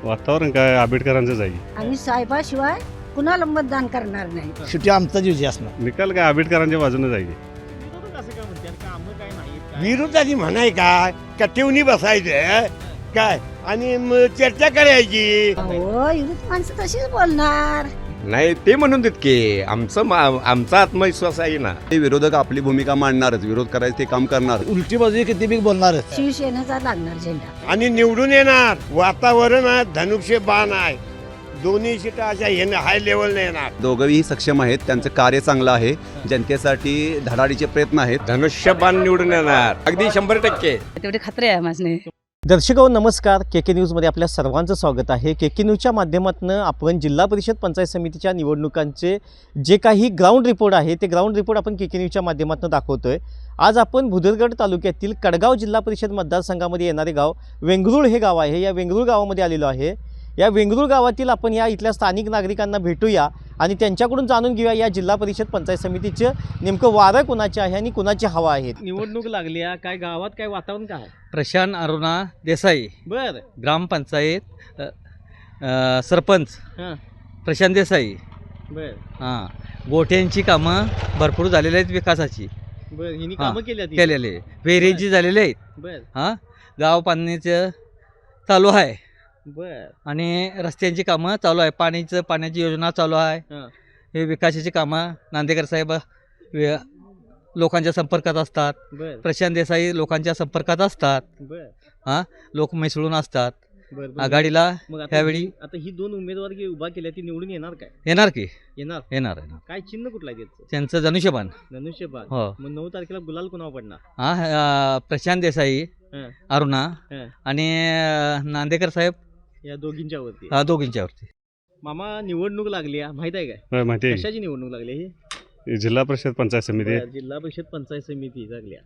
वातावरण काय आंबेडकरांचंच आहे. आणि साहेबाशिवाय कुणाला मतदान करणार नाही. शेवटी आमचा विजय असणार. निकाल काय आंबेडकरांच्या बाजूने जाईल. विरोधाची म्हणाय काय कटिवणी बसायचं काय आणि चर्चा करायची. हो विरोध माणसं तशीच बोलणार. नाही ते म्हणून देत की आमचा आत्मविश्वास आहे ना. ते विरोधक आपली भूमिका मांडणारच, विरोध करायचं ते काम करणार. उलटी बाजू किती बी बोलणार. शिवसेनेचा लागणार झेंडा आणि निवडून येणार. वातावरण आहे, धनुष्य बाण आहे, दोन्ही सीटा अशा हाय लेवलने येणार. दोघंही सक्षम आहेत, त्यांचं कार्य चांगलं आहे, जनतेसाठी धडाडीचे प्रयत्न आहेत. धनुष्यबाण निवडून येणार अगदी 100%. तेवढी खात्री आहे माझे. दर्शक नमस्कार, के न्यूजमध्ये आपल्या सर्वांचं स्वागत आहे. के न्यूजच्या माध्यमातून आपण जिल्हा परिषद पंचायत समितीच्या निवडणुकांचे जे काही ग्राउंड रिपोर्ट आहे ते ग्राउंड रिपोर्ट आपण के न्यूजच्या माध्यमातून दाखवतोय. आज आपण भुदरगड तालुक्यातील कडगाव जिल्हा परिषद मतदारसंघामध्ये येणारे गाव वेंगरुळ हे गाव आहे. या वेंगरुळ गावामध्ये आलेलो आहे. या वेंगरुळ गावातील आपण या इथल्या स्थानिक नागरिकांना भेटूया आणि त्यांच्याकडून जाणून घेऊया या जिल्हा परिषद पंचायत समितीचं नेमकं वारं कुणाचे आहे आणि कुणाची हवा आहे. निवडणूक लागली आहे, काय गावात काय वातावरण काय आहे? प्रशांत अरुणा देसाई बर ग्रामपंचायत सरपंच प्रशांत देसाई. बर गोठ्यांची कामं भरपूर झालेली आहेत विकासाची. बर हिनी कामं केलेले वेरेजी झालेले आहेत. बर गाव पाण्याचं चालू आहे बर आणि रस्त्यांची कामं चालू आहे. पाण्याची योजना चालू आहे. हे विकासाची कामं नांदेकर साहेब लोकांच्या संपर्कात असतात. बर प्रशांत देसाई लोकांच्या संपर्कात असतात. बर लोक मिसळून असतात बर आघाडीला. मग ह्यावेळी आता ही दोन उमेदवार की उभा केल्या ती निवडून येणार काय? येणार की येणार. येणार काय चिन्ह कुठला आहे त्याचं? त्यांचं धनुष्यबाण. धनुष्यबाण. हो. मग 9 तारखेला गुलाल कोणावर पडणार? प्रशांत देसाई हं. अरुणा हं. आणि नांदेकर साहेब या दोघींच्या वरती. दोघींच्यावरती. मामा निवडणूक लागली आहे, माहित आहे काय? होय, माहिती आहे. कशाची निवडणूक लागली ही? जिल्हा परिषद पंचायत समिती. बरं, जिल्हा परिषद पंचायत समिती लागल्या.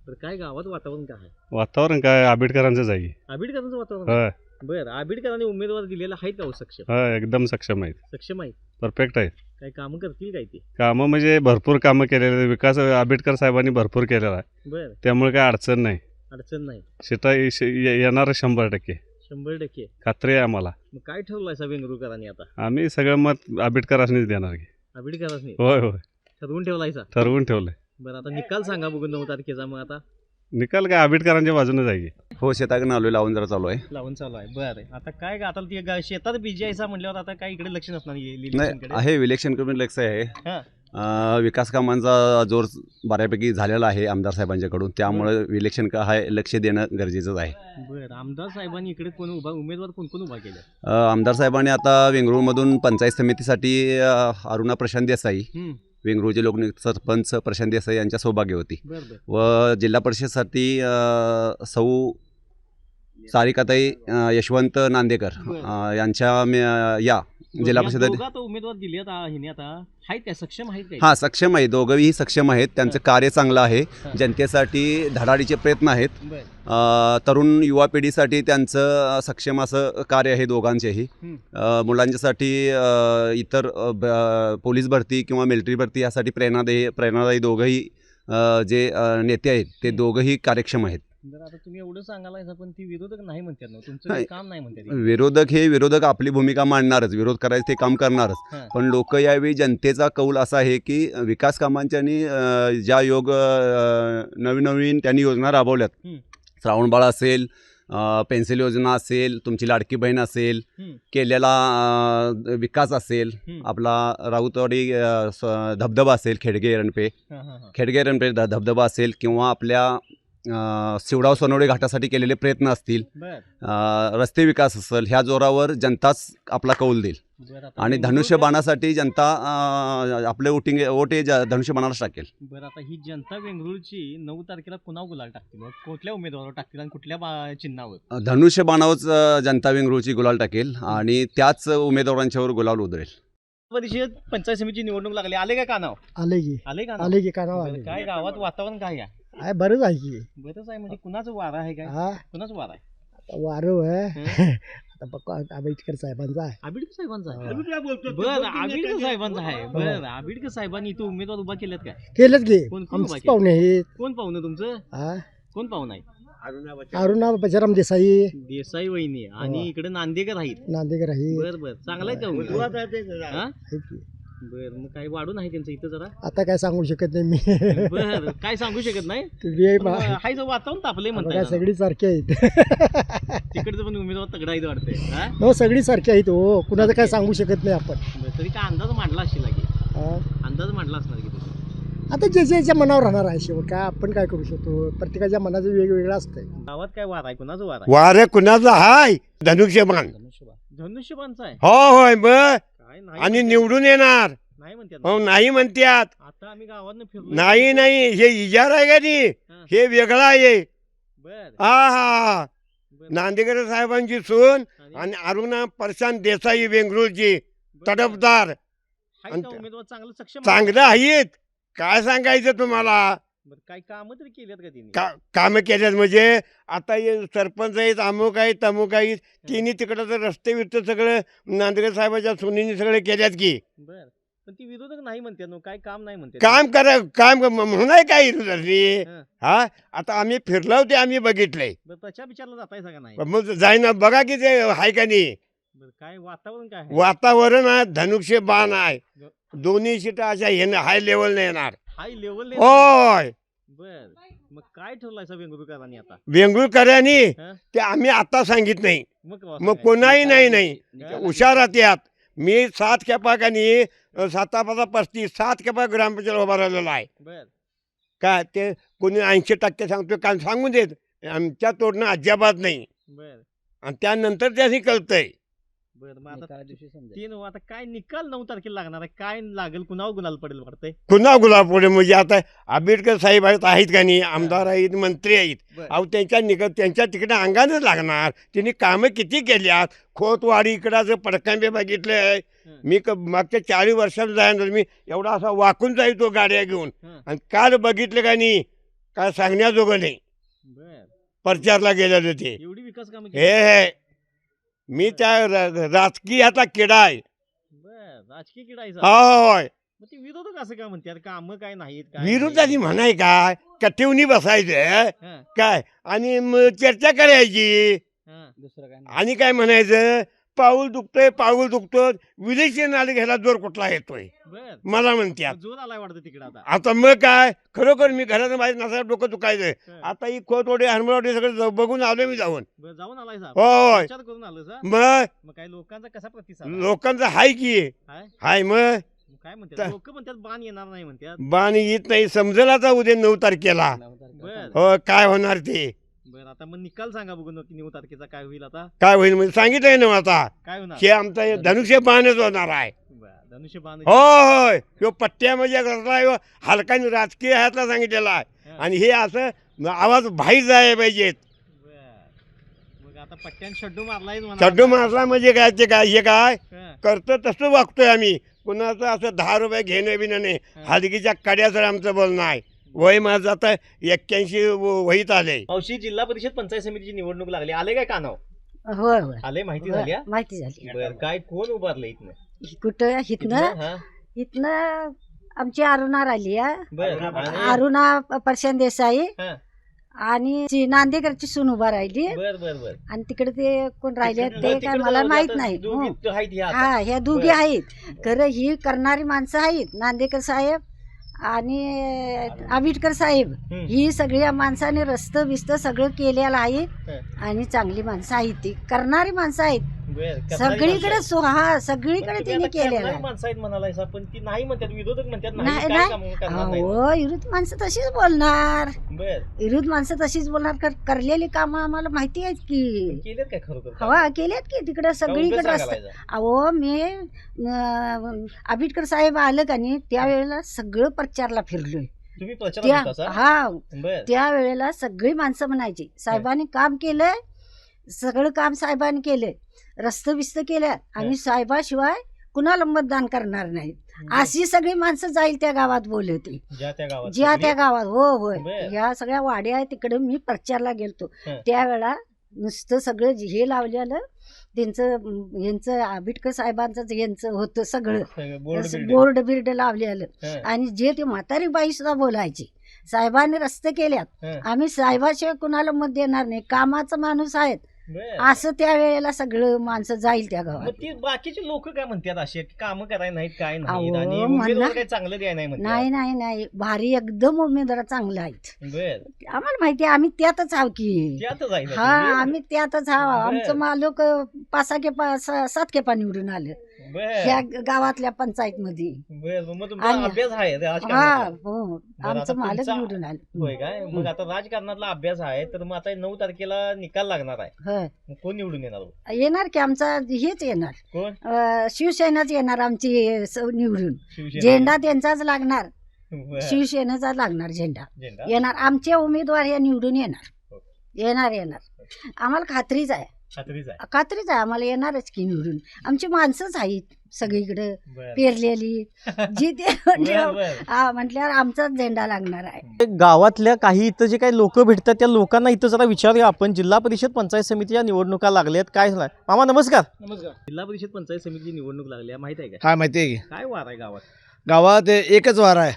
तर काय गावात वातावरण काय आहे? वातावरण काय आंबेडकरांचंच आहे. आंबेडकरांचं वातावरण. होय बरं, आंबेडकरांनी उमेदवार दिलेला आहेत का हो सक्षम? होय, एकदम सक्षम आहेत, सक्षम आहेत. परफेक्ट आहेत. काय कामं करतील काय ते? कामं म्हणजे भरपूर कामं केलेले आहेत. विकास आंबेडकर साहेबांनी भरपूर केलेला आहे. बरं, त्यामुळे काय अडचण नाही. अडचण नाही. सीटा येणार 100%. 100%. खात्री आहे आम्हाला. मग काय ठरवलंय सा वेंगुर्लेकरांनी आता? आम्ही सगळं मत आंबेडकरांनीच देणार की. आंबेडकरांनी होय होय, ठरवून ठेवलायचा. ठरवून ठेवलंय. बरं, आता निकाल सांगा बघू 9 तारखेचा. मग आता निकाल काय आंबेडकरांच्या बाजूने जाईल. हो, शेताकडे आलोय, लावून जरा चालू आहे. लावून चालू आहे. बरं, आता काय आता ती शेतात बिजी आहे म्हटल्यावर आता काय इकडे लक्ष नसणार नाही इलेक्शनकडे? आहे, इलेक्शन करून लक्ष आहे. हां. विकास कामांचा जोर बऱ्यापैकी झालेला आहे आमदार साहेबांच्याकडून, त्यामुळे इलेक्शन का आहे लक्ष देणं गरजेचंच आहे. बरं, आमदार साहेबांनी इकडे कोण उमेदवार कोण उभा केले? आमदार साहेबांनी आता वेंगरुळमधून पंचायत समितीसाठी अरुणा प्रशांत देसाई, वेंगरुळचे लोकनियुक्त सरपंच प्रशांत देसाई यांच्या सौभाग्य होती. व जिल्हा परिषदसाठी सौ सारिकाताई यशवंत नांदेकर यांच्या या जिल्हा परिषद उमेदवार दिले आता आहेत काय? सक्षम आहेत काय? हां, सक्षम आहे. दोघंही सक्षम आहेत, त्यांचं कार्य चांगलं आहे, जनतेसाठी धडाडीचे प्रयत्न आहेत. तरुण युवा पिढीसाठी त्यांचं सक्षम असं कार्य आहे दोघांचेही. मुलांच्यासाठी इतर पोलीस भरती किंवा मिलिटरी भरती यासाठी प्रेरणादायी दोघंही जे नेते आहेत ते दोघंही कार्यक्षम आहेत. बरं, आता तुम्ही एवढं सांगायला पण ती विरोधक नाही म्हणतात ना, तुमचं काम नाही म्हणतात. विरोधक आपली भूमिका मांडणारच, विरोध करायचं ते काम करणारच. पण लोक यावेळी जनतेचा कौल असा आहे की विकास कामांच्या आणि ज्या नवीन त्यांनी योजना राबवल्यात, श्रावणबाळ असेल, पेन्सिल योजना असेल, तुमची लाडकी बहीण असेल, केलेला विकास असेल, आपला राऊतवाडी धबधबा असेल, खेडगे एरणपे धबधबा असेल, किंवा आपल्या शिवडाव सोनवडे घाटासाठी केलेले प्रयत्न असतील, रस्ते विकास असेल, ह्या जोरावर जनताच आपला कौल देईल. आणि धनुष्यबाणासाठी जनता आपले वोट धनुष्यबाणालाच टाकेल. बरं, आता ही जनता वेंगुर्लेची 9 तारखेला कुणावर गुलाल टाकतील? कुठल्या उमेदवारावर टाकतील आणि कुठल्या चिन्हावर? धनुष्यबाणावरच जनता वेंगुर्लेची गुलाल टाकेल आणि त्याच उमेदवारांच्यावर गुलाल उधळेल. परिषद पंचायत समितीची निवडणूक लागली, आले काय कानाव? आले की कानाव आले. काय गावात वातावरण काय आहे? बरंच आहे की. बरंच आहे म्हणजे कुणाचं वार आहे काय? कुणाचं वार आहे? वारो आहे आता आंबेडकर साहेबांचा आहे. आंबेडकर साहेबांचा आहे. बरं, आंबेडकर साहेबांचा आहे. बरं, आंबेडकर साहेबांनी इथं उमेदवार उभा केलेत काय? केलंच की. कोण उभा पाहुणे आहेत. कोण पाहुणं तुमचं? कोण पाहुणं आहे? अरुणा बजाराम देसाई देसाई वहिनी आणि इकडे नांदेकर आहेत. नांदेकर आहे. बर बर चांगला आहे का उमेदवार? हा? आहेत की. बर मग काही वाढून आहे त्यांचं इथं जरा? आता काय सांगू शकत नाही मी. बर काय सांगू शकत नाही. तुम्ही आहे पण हाय जो वातावरण तापलंय बघा, म्हणताय ना. सगळी सारखी आहेत. तिकडचं पण उमेदवार तगडा आहे वाटतंय. हा? हो सगळी सारखी आहेत हो, कुणाचं काय सांगू शकत नाही आपण. बरं, तरी काय अंदाज मांडला असशील की? हा. अंदाज मांडला असणार की तुम्ही? आता ज्याच्या मनावर राहणार आहे शेवट, काय आपण काय करू शकतो. प्रत्येकाच्या मनाचं वेगवेगळं असतंय. गावात काय वार आहे? कुणाचं वार आहे? वारं कुणाचं हाय धनुष्यबाण. धनुष्यबाणचा आहे. हो होय मग काय नाही आणि म्हणतात. निवडून येणार. नाही म्हणतात. हो नाही म्हणतात. आता आम्ही गावात फिरलो. नाही नाही हे इजार आहे का ती हा. हे वेगळा आहे. बर हा बर. नांदेकर साहेबांची सून आणि आणि अरुणा प्रशांत देसाई बेंगळूरची बर. तडफदार आहेत आणि का उमेदवार चांगलं सक्षम? चांगलं आहेत. काय सांगायचं तुम्हाला. बरं, काही कामं तरी केल्यात का तिने? कामं केल्यात म्हणजे आता हे सरपंच आहेत, अमुक आहेत तमुक आहेत, तिन्ही तिकडं तर रस्ते बिरते सगळं नांदेकर साहेबाच्या सुनीने सगळे केल्यात की. बर पण ती विरोधक नाही म्हणते ना, काय काम नाही म्हणते. काम करा काम म्हणाय काय धरली. हं. हा आता आम्ही फिरलो ते आम्ही बघितलंय. बरं प्रचार विचारला जाताय का नाही? मग जाईना बघा की ते हाय का नाही. बरं काय वातावरण काय आहे? वातावरण आहे धनुष्य बाण आहे. दोन्ही सीटा अशा हाय लेवल नाही येणार. हाय लेवल होय बर मग काय ठरलाय बेंगळुरुकरांनी आता? बेंगळूरकरांनी हं? ते आम्ही आता सांगित नाही. मग मग कोणाही नाही हुशारात यात. मी 7 खेपा का नाही 7-35 7 खेपा ग्रामपंचायत उभा राहिलेला आहे. बर काय ते कोणी 80% सांगतो काय सांगून देत. आमच्या तोडणं अजिबात नाही. बर आणि त्यानंतर त्याने कळतंय. बर मग आता आता काय निकाल 9 तारखेला लागणार आहे? काय लागेल? कुणावर गुलाल पडेल वाटतंय? पुन्हा गुलाब पुढे म्हणजे आता आंबेडकर साहेब आहेत का नाही, आमदार आहेत, मंत्री आहेत. बरं. अहो त्यांच्या तिकडे अंगानच लागणार. त्यांनी कामं किती केल्यात. खोतवाडी इकडं पडकांबे बघितले. मी मागच्या 40 वर्षात जायला मी एवढा असा वाकून जायचो गाड्या घेऊन. आणि काल बघितलं का नाही काय सांगण्याजोगं नाही. बर प्रचारला गेलेलं ते एवढी विकास कामं हे मी त्या राजकीयाचा किडा आहे. बर राजकीय किडायचा. होय मग ते विरोधक असं काय म्हणतात? काम काय नाहीत काय विरोधाची म्हणाय काय कटिवणी बसायचं हं, काय आणि मग चर्चा करायची. हं. दुसरं काय नाही. आणि काय म्हणायचं पाऊल दुखतो विदेशी नाले घ्यायला जोर कुठला येतोय बर मला म्हणतात. मग जोर आलाय वाटतं तिकडे आता. आता मग काय खरोखर मी घरात बाहेर नसायला डोकं दुखायचं. हं. आता ही खोतवाडी हरमळवाडी सगळं बघून आलोय मी जाऊन. बर जाऊन आलाय साहेब? होय विचार करून आलं सा? मग मग काय लोकांचा कसा प्रतिसाद आहे? लोकांचं हाय की हाय? हाय मग मग काय म्हणतात ता- लोक म्हणतात बाण येणार नाही म्हणतात. बाण येत नाही समजेल आता उद्या 9 तारखेला. बर हो काय होणार ते बर आता मग निकाल सांगा बघू 9 तारखेचा काय होईल आता? काय होईल म्हणजे सांगितलंय ना आता काय होणार? हे आमचा हे धनुष्य बाणच होणार आहे. बर धनुष्यबाण. होय ह्यो पट्ट्या म्हणजे कसला ह्यो हलका राजकीय ह्यातला सांगितलेला आहे. हं. आणि हे असं आवाज बाहेर जायला पाहिजेत. बर मग आता पट्ट्यान शड्डू मारलाय म्हणा. चड्डू मारला म्हणजे काय ते काय हे काय हं, करतो तसं वागतोय आम्ही. कुणाचं असं 10 रुपये घेणं बिणं नाही. हं. हलकीच्या कड्याचं आमचं बोलणं आहे. वय माझं आता 81 वहीत आले. मावशी जिल्हा परिषद पंचायत समितीची निवडणूक लागली, आले काय कानाव? होय होय आले माहिती झाली हा? माहिती झाली. बर काय कोण उभारलं इथनं? कुठं हितनं हा? इथनं आमची अरुणा राहिली बर आणि- अरुणा प्रशांत देसाई हा. आणि नांदेकरची सून उभा राहिली. बर बर बर आणि तिकडे ते कोण राहिले ते तिकडं काय मला जाऊ दे, माहित आता नाही. दोघी हो. आहेत ह्या आता. हा ह्या दोघी बरं. आहेत. खरं ही करणारी माणसं आहेत नांदेकर साहेब आणि आंबेडकर साहेब. हम्म. ही सगळ्या माणसाने रस्त बिस्त सगळं केलेलं आहे. हं. आणि चांगली माणसं आहेत ती करणारी माणसं आहेत. बर, करणारी सगळीकडे माणसं. हा पण सगळीकडे तुम्ही त्यांनी आता केलेलं करणारी आहे. माणसं आहेत म्हणालायसा पण ती नाही म्हणतात, विरोधक म्हणतात नाही, नाही काय नाही. काम करणार नाही. हो विरुद्ध माणसं तशीच बोलणार. बर विरुद्ध माणसं तशीच बोलणार. करलेली कामं आम्हाला माहिती आहेत की. केलेत काय खरोखर काम? हवा केल्यात की तिकडे का सगळीकडे उगाच रस्ता. सांगायचं? अहो मी आंबेडकर साहेब आलं का नाही त्यावेळेला सगळं प्रचारला फिरलोय. तुम्ही प्रचार त्या होता हा बर त्यावेळेला सगळी माणसं म्हणायची साहेबांनी काम केलंय. सगळं काम साहेबांनी केलंय. रस्त बिस्त केल्यात. आम्ही साहेबाशिवाय कुणाला मतदान करणार नाही. अशी सगळी माणसं जाईल त्या गावात बोलते. ज्या त्या गावात ज्या सगळी? त्या गावात हो होय. बरं. ह्या सगळ्या वाड्या आहे तिकडे मी प्रचारला गेलतो. हं. त्यावेळा नुसतं सगळं हे लावलेलं त्यांचं यांचं आंबेडकर साहेबांचं यांचं होतं सगळं बोर्ड बिल्डिंग. बोर्ड बिर्ड लावलेलं. हं. आणि जे ते म्हातारी बाई सुद्धा बोलायची साहेबांनी रस्ते केल्यात, हं. आम्ही साहेबाशिवाय कुणाला मत देणार नाही. कामाचा माणूस आहेत बर. असं त्यावेळेला सगळं माणसं जाईल त्या मग गावात. ती बाकीचे लोक काय म्हणतात असे की कामं करायला नाहीत काय नाहीत अहो, आणि म्हणा. उमेदवार काय चांगलं द्याय नाही म्हणतात. नाही नाही नाही, भारी एकदम उमेदवार चांगले आहेत. बर आम्हाला माहिती आहे, आम्ही त्यातच आहो की. त्यातच आहे ना हा, तुम्ही? आम्ही त्यातच आहो. बर. आमचं मालक 5-7 खेपा निवडून आलं बर ह्या गावातल्या पंचायत मध्ये. बर मग तुमचा आणि- अभ्यास आहे हा, राजकारणातला. हो, आता आमचं मालक तुमचा- निवडून आलं. होय काय मग आता राजकारणातला अभ्यास आहे तर मग आता 9 तारखेला निकाल लागणार आहे. होय. मग कोण निवडून येणार हो? येणार की आमचा हेच येणार, कोण शिवसेनाच येणार आमची निवडून. शिवसेना झेंडा त्यांचाच लागणार, बर. शिवसेनेचा लागणार झेंडा. झेंडा येणार आमचे उमेदवार हे निवडून येणार. हो. येणार आम्हाला खात्रीच आहे, खात्रीच आहे. खात्रीच आहे आम्हाला येणारच की निवडून. आमची माणसंच आहेत सगळीकडे बर पेरलेली जी ते बर, बर. हा म्हटल्यावर आमचाच झेंडा लागणार आहे. गावातल्या काही इथं जे काही लोक भेटतात त्या लोकांना इथं जरा विचारूया आपण. जिल्हा परिषद पंचायत समितीच्या निवडणुका लागल्यात, काय झालं मामा नमस्कार. नमस्कार. जिल्हा परिषद पंचायत समितीची निवडणूक लागली आहे, माहित आहे का? काय माहिती आहे की काय वार आहे गावात? गावात एकच वार आहे,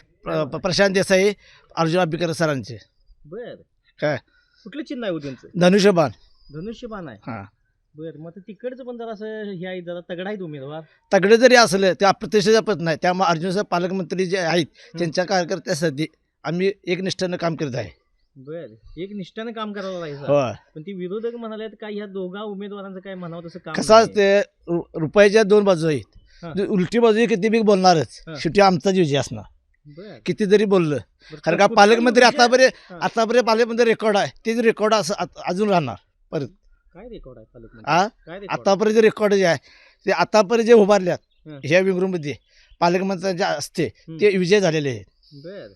प्रशांत देसाई, अर्जुन आंबेकर सरांचे. बर काय? कुठलं चिन्ह आहे हो त्यांचं? धनुष्यबाण. धनुष्यबाण आहे. हा. बर मग आता तिकडचं पण जरा असं हे आहे, जरा तगडा आहेत उमेदवार. तगडे जरी असलं ते अप्रतिष्ठेचा पद नाही. त्यामुळे अर्जुन साहेब पालकमंत्री जे आहेत त्यांच्या कार्यकर्त्यासाठी आम्ही एकनिष्ठानं काम करत आहे. बर एक निष्ठानं काम करावं लागेल. होय. पण ती विरोधक म्हणाले काय ह्या दोघा उमेदवारांचं काय म्हणावं तसं काम कसं नाहीये. असते, रुपयाच्या 2 बाजू हा. आहेत. उलटी बाजू किती बी बोलणारच, हा. शेवटी आमचाच विजय असणार बर किती जरी बोललं. बरं, कारण का कुठलं पालकमंत्री विजय- आतापर्यंत हा. आतापर्यंत पालकमंत्री रेकॉर्ड आहे, तेच रेकॉर्ड असं अजून राहणार परत. काय रेकॉर्ड आहे पालकमंत्री? आ काय रेकॉर्ड? आतापर्यंत जे रेकॉर्ड जे आहे ते आतापर्यंत जे उभारल्यात हं. ह्या विंगरूमध्ये पालकमंत्र्यांचे असते हं. ते विजय झालेले आहेत. बर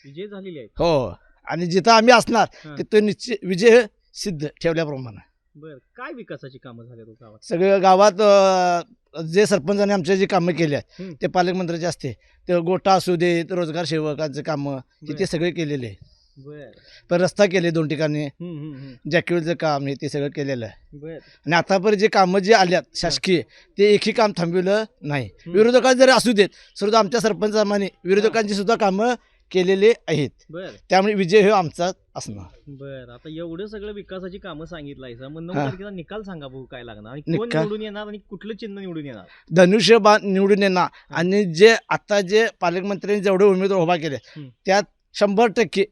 विजय झालेले आहेत. हो, आणि जिथं आम्ही असणार हं. तिथं निश्चित विजय सिद्ध ठेवल्याप्रमाणे. बर काय विकासाची कामं झाली हो गावात? सगळं गावात जे सरपंचांनी आमच्या जे कामं केली आहेत हं. ते पालकमंत्र्याचे असते. ते गोटा असू देत, रोजगार सेवकांचे कामं बरं. ते सगळे केलेले आहे. बर पण रस्ता केले 2 ठिकाणी, हम्म. जॅक्युलचं काम आहे ते सगळं केलेलं आहे. बर आणि आतापर्यंत जे कामं जे आल्यात शासकीय ते एकही काम थांबविलं नाही. हं. विरोधकांचे जरी असू देत सुद्धा आमच्या सरपंचांनी विरोधकांची सुद्धा कामं केलेले आहेत. बर त्यामुळे विजय हे आमचा असणार. बर आता एवढं सगळं विकासाची कामं सांगितलं मग 9 हा. तारखेला निकाल सांगा भाऊ काय लागणार आणि कोण निकाल? निवडून येणार आणि कुठलं चिन्ह निवडून येणार? धनुष्यबाण निवडून येणार. आणि जे आता जे पालकमंत्र्यांनी जेवढे उमेदवार उभा केले हं. त्यात 100%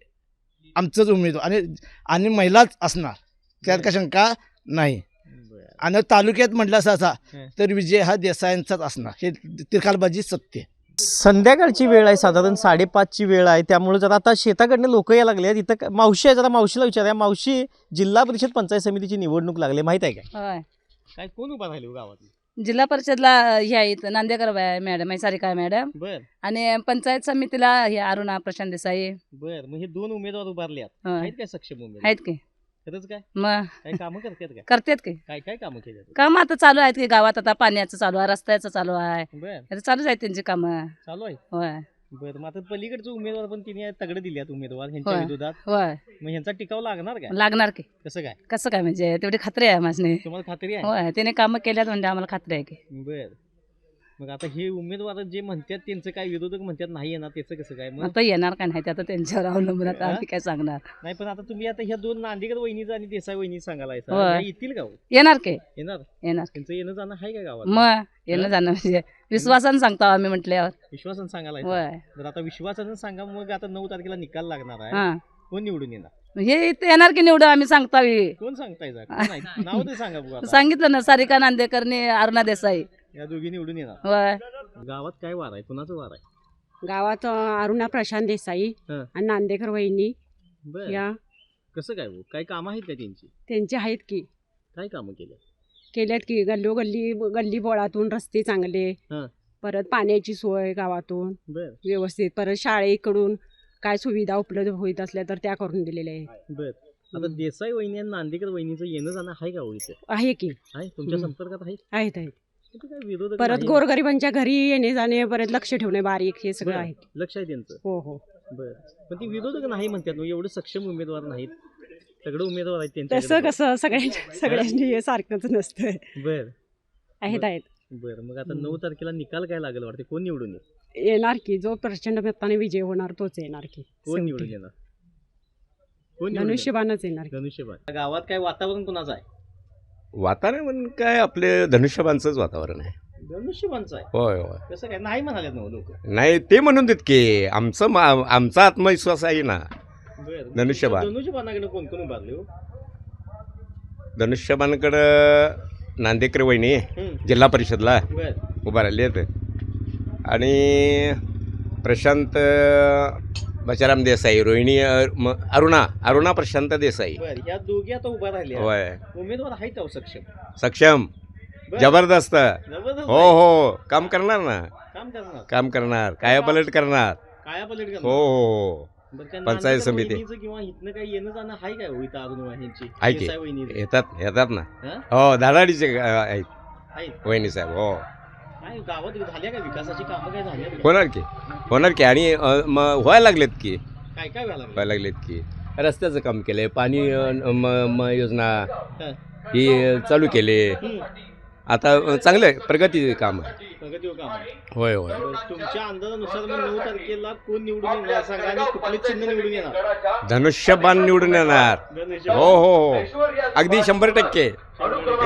आमचंच उमेदवार आणि महिलाच असणार, त्यात काय शंका नाही. बर आणि तालुक्यात म्हटलं असा हं. तर विजय हा देसायांचाच असणार, हे तिरकालबाजी सत्य. संध्याकाळची वेळ आहे, साधारण 5:30ची वेळ आहे. त्यामुळे जरा आता शेताकडनं लोक यायला लागले आहेत. इथं मावशी आहे, जरा मावशीला विचारूया. मावशी, जिल्हा परिषद पंचायत समितीची निवडणूक लागली, माहित आहे का? होय. काय कोण उभा राहिले गावात? जिल्हा परिषदला हे आहेत नांदेकर मॅडम आहे, सारिका मॅडम, बर आणि पंचायत समितीला हे अरुणा प्रशांत देसाई बर मग हे 2 उमेदवार उभारले होय. आहेत काय सक्षम उमेदवार? आहेत की. खरंच काय मग काय कामं करतात काय? करतात की. काय काय कामं केली? काम आता चालू आहेत की गावात. आता पाण्याचं चालू आहे, रस्त्याचं चालू आहे, बर आता चालूच आहेत त्यांची कामं. चालू आहे. होय बर मग आता पलीकडचे उमेदवार पण तिने तगडे दिल्यात उमेदवार ह्यांच्या होय. विरोधात. होय मग ह्यांचा टिकाव लागणार काय? लागणार की. कसं काय कसं काय म्हणजे तेवढी खात्री आहे माझी. तुम्हाला खात्री आहे? होय त्याने कामं केल्यात म्हणजे आम्हाला खात्री आहे की. बर मग आता हे उमेदवार जे म्हणतात त्यांचं काय विरोधक म्हणतात नाही येणार त्याचं कसं काय? मग आता येणार का नाही ते आता त्यांच्यावर अवलंबून, आता आम्ही काय सांगणार. नाही पण आता तुम्ही आता ह्या 2 नांदेकर वहिनीचा आणि देसाई वहिनी सांगायला होय. येतील का हो? येणार की. येणार येणार त्यांचं येणं जाणं आहे का गावात? मग येणं जाणं म्हणजे विश्वासानं सांगतो आम्ही म्हटल्यावर. विश्वासानं सांगायला होय तर आता विश्वासानं सांगा. मग आता 9 तारखेला निकाल लागणार आहे. हा कोण निवडून येणार? हे इथे येणार की निवडून आम्ही सांगतावी. कोण सांगताय जा? कोण आहे? नाव ते सांगा बघू आता. सांगितलं ना, सारिका नांदेकरने अरुणा देसाई. या दोघी निवडून येणार. होय गावात काय वार आहे? कुणाचं वार आहे? गावात अरुणा प्रशांत देसाई हं. आणि नांदेकर वहिनी बर या कसं काय हो? काय कामं आहेत का त्यांची? त्यांचे आहेत की. काय कामं केलं? केल्यात की. गल्ली बोळातून रस्ते चांगले, हं. परत पाण्याची सोय गावातून बर व्यवस्थित, परत शाळेकडून काय सुविधा उपलब्ध होत असल्या तर त्या करून दिलेल्या आहेत. बर आता देसाई वहिनी आणि नांदेकर वहिनीचं येणं जाणं आहे का हो इथे? आहे की. आहे तुमच्या हं. संपर्कात आहे? आहेत आहेत. इथे काय विरोधक परत नाही? गोरगरिबांच्या घरी येणे जाणे, परत लक्ष ठेवणे बारीक, हे सगळं बरं. आहे. लक्ष आहे त्यांचं. हो हो बर पण ती विरोधक नाही म्हणतात ना, एवढे सक्षम उमेदवार नाहीत. सगळे उमेदवार आहेत तसं त्यांच्याकडे. कसं सगळ्यांनी हे सारखंच नसतं. बर आहेत आहेत. बर मग आता 9 तारखेला निकाल काय लागेल वाटते? कोण निवडून येईल? येणार की. जो प्रचंड मताने विजय होणार तोच येणार की. कोण शेवटी. निवडून येणार? कोण निवडून धनुष्यबाणच येणार धनुष्यबाण गावात काय वातावरण कोणाचं आहे वातावरण काय आपले धनुष्यबाणचंच वातावरण आहे. धनुष्यबाणचं आहे होय होय. कसं काय नाही म्हणाले ना लोक नाही ते म्हणून देत की आमचा आत्मविश्वास आहे ना. धनुष्यबाण. धनुष्यबाणाकडे कोण कोण उभारले हो धनुष्यबाणकडं नांदेकर वहिनी जिल्हा परिषदला बर उभा राहिली आहेत आणि प्रशांत बचाराम देसाई, रोहिणी अरुणा प्रशांत देसाई. बर ह्या दोघी आता उभा राहिले होय. उमेदवार आहेत अहो सक्षम सक्षम बर. जबरदस्त. जबरदस्त हो आहे. हो काम करणार ना. काम करणार कायापलट करणार. कायापलट करणार हो हो बरं, काय पंचायत नांदेकर समिती. वहिनीचं किंवा इथनं काही येणं जाणं आहे काय हो इथं अरुण ह्यांची आहे की देसाई वहिनीचं? येतात ना. हं? हो दादाडीचे आहेत आहेत. वहिनी साहेब. हो काय गावात झाल्या का विकासाची कामं काय झाल्या का? होणार की आणि व्हायला लागलेत की काय काय व्हायला लागलं? व्हायला लागलेत की रस्त्याचं काम केलंय, पाणी योजना हं. ही चालू केले. हं. आता चांगलं आहे, प्रगती काम आहे. प्रगतीवर काम आहे. होय होय. बरं, तुमच्या अंदाजानुसार मग 9 तारखेला कोण निवडून येणार सांगा आणि कुठले चिन्ह निवडून येणार? धनुष्यबाण निवडून येणार. धनुष्यबाण. हो हो हो अगदी 100%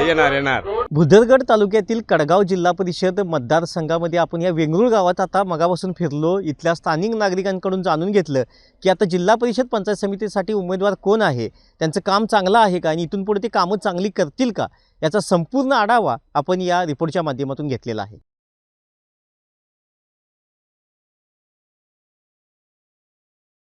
येणार. भुदरगड तालुक्यातील कडगाव जिल्हा परिषद मतदारसंघामध्ये आपण या वेंगुर्ळ गावात आता मगापासून फिरलो. इथल्या स्थानिक नागरिकांकडून जाणून घेतलं की आता जिल्हा परिषद पंचायत समितीसाठी उमेदवार कोण आहे, त्यांचं काम चांगलं आहे का आणि इथून पुढे ते कामं चांगली करतील का, याचा संपूर्ण आढावा आपण या रिपोर्टच्या माध्यमातून घेतलेला आहे.